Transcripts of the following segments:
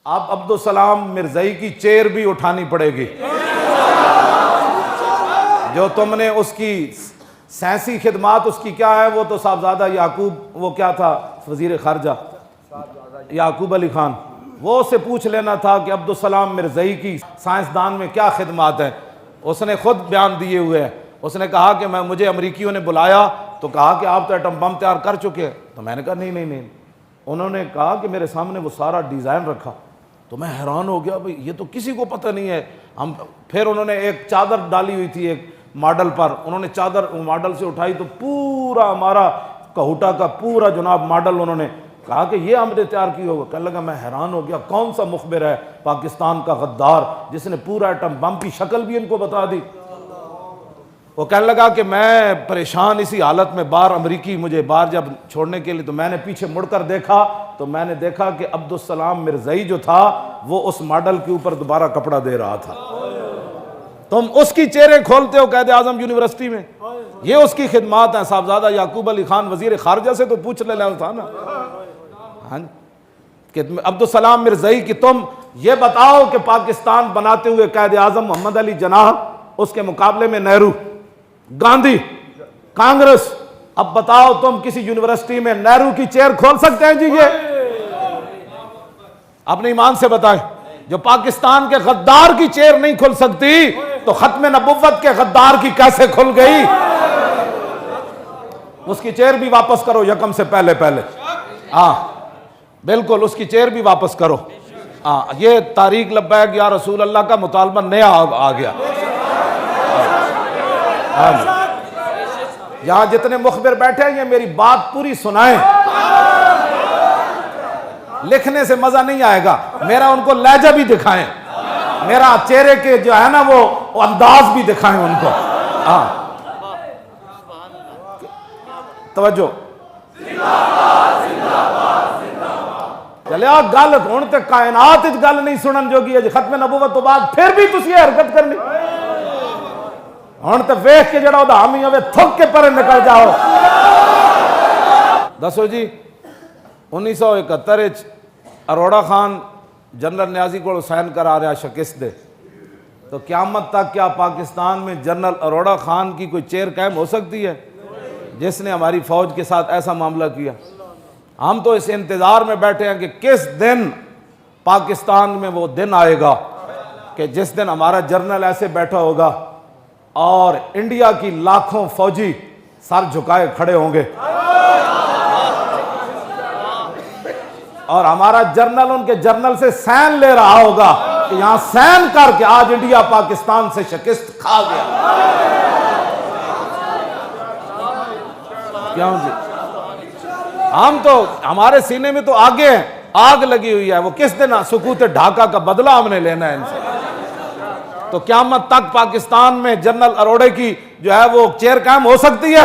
अब अब्दुल सलाम मिर्ज़ई की चेयर भी उठानी पड़ेगी। जो तुमने उसकी सैंसी खिदमात उसकी क्या है, वो तो साहबजादा याकूब, वो क्या था वजीर खारजा याकूब अली खान, वो उससे पूछ लेना था कि अब्दुल सलाम मिर्ज़ई की साइंसदान में क्या खिदमात है। उसने खुद बयान दिए हुए हैं। उसने कहा कि मुझे अमरीकियों ने बुलाया तो कहा कि आप तो एटम बम तैयार कर चुके हैं। तो मैंने कहा नहीं। उन्होंने कहा कि मेरे सामने वो सारा डिज़ाइन रखा, तो मैं हैरान हो गया, भाई ये तो किसी को पता नहीं है। फिर उन्होंने एक चादर डाली हुई थी एक मॉडल पर, उन्होंने चादर मॉडल से उठाई तो पूरा हमारा कहूटा का पूरा जनाब मॉडल उन्होंने कहा कि ये हमने तैयार की होगा। कहने लगा मैं हैरान हो गया, कौन सा मुखबिर है पाकिस्तान का गद्दार जिसने पूरा एटम बम की शक्ल भी इनको बता दी। वो कहने लगा कि मैं परेशान इसी हालत में बाहर अमरीकी मुझे बाहर जब छोड़ने के लिए, तो मैंने पीछे मुड़कर देखा तो मैंने देखा कि अब्दुल सलाम मिर्ज़ई जो था वो उस मॉडल के ऊपर दोबारा कपड़ा दे रहा था। तुम उसकी चेहरे खोलते हो कायदे आजम यूनिवर्सिटी में, ये उसकी खिदमात है। साहबजादा याकूब अली खान वजीर खारजा से तो पूछ लेना था ना, हाँ, कि अब्दुल सलाम मिर्ज़ई की तुम ये बताओ कि पाकिस्तान बनाते हुए कायदे आजम मोहम्मद अली जनाह, उसके मुकाबले में नेहरू, गांधी, कांग्रेस, अब बताओ तुम किसी यूनिवर्सिटी में नेहरू की चेयर खोल सकते हैं जी? ये अपने ईमान से बताएं, जो पाकिस्तान के गद्दार की चेयर नहीं खुल सकती तो खत्म नबुव्वत के गद्दार की कैसे खुल गई? उसकी चेयर भी वापस करो यकम से पहले पहले। हाँ बिल्कुल, उसकी चेयर भी वापस करो। हाँ, ये तारीख लब्बैक या रसूल अल्लाह का मुतालबा नया आ गया। यहां जितने मुखबिर बैठे हैं ये मेरी बात पूरी सुनाएं। लिखने से मजा नहीं आएगा, मेरा उनको लहजा भी दिखाएं, मेरा चेहरे के जो है ना वो अंदाज भी दिखाएं उनको। हाँ तवज्जो, चले आ गल हुण ते कायनात विच गल नहीं सुनन जोगी है। खत्म नबुव्वत तो बाद फिर भी तुसीं हरकत करनी, हुण ते वेख के जड़ा ओदा हामी होवे थुक के परे निकल जाओ। दसो जी 1971 अरोड़ा खान जनरल न्याजी को साइन करा रहा शिकस्त दे, तो क़यामत तक क्या पाकिस्तान में जनरल अरोड़ा खान की कोई चेयर कायम हो सकती है जिसने हमारी फौज के साथ ऐसा मामला किया? हम तो इस इंतजार में बैठे हैं कि किस दिन पाकिस्तान में वो दिन आएगा कि जिस दिन हमारा जनरल ऐसे बैठा होगा और इंडिया की लाखों फौजी सर झुकाए खड़े होंगे और हमारा जनरल उनके जनरल से सैन ले रहा होगा कि यहां सैन करके आज इंडिया पाकिस्तान से शिकस्त खा गया। क्यों जी? हम तो हमारे सीने में तो आगे हैं, आग लगी हुई है। वो किस दिन सुकूत ढाका का बदला हमने लेना है इनसे। तो क़यामत तक पाकिस्तान में जनरल अरोड़े की जो है वो चेयर कायम हो सकती है?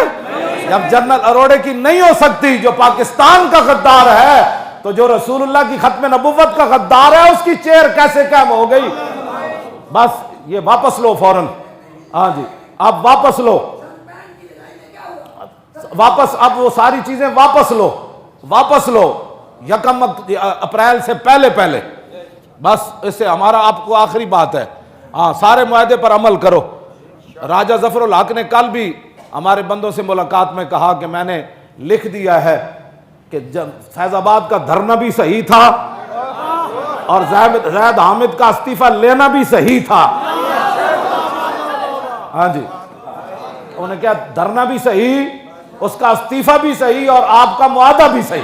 जब जनरल अरोड़े की नहीं हो सकती, जो पाकिस्तान का गद्दार है, तो जो रसूलुल्लाह की खत्म नबुव्वत का गद्दार है उसकी चेयर कैसे कायम हो गई? बस ये वापस लो फौरन। हाँ जी, अब वापस लो, वापस, अब वो सारी चीजें वापस लो यकम अप्रैल से पहले पहले। बस इससे हमारा आपको आखिरी बात है, हाँ सारे मुआहदे पर अमल करो। राजा जफरुल हक ने कल भी हमारे बंदों से मुलाकात में कहा कि मैंने लिख दिया है कि फैजाबाद का धरना भी सही था और जैद हामिद का इस्तीफा लेना भी सही था। हाँ जी, उन्हें क्या, धरना भी सही, उसका इस्तीफा भी सही और आपका मुआहदा भी सही।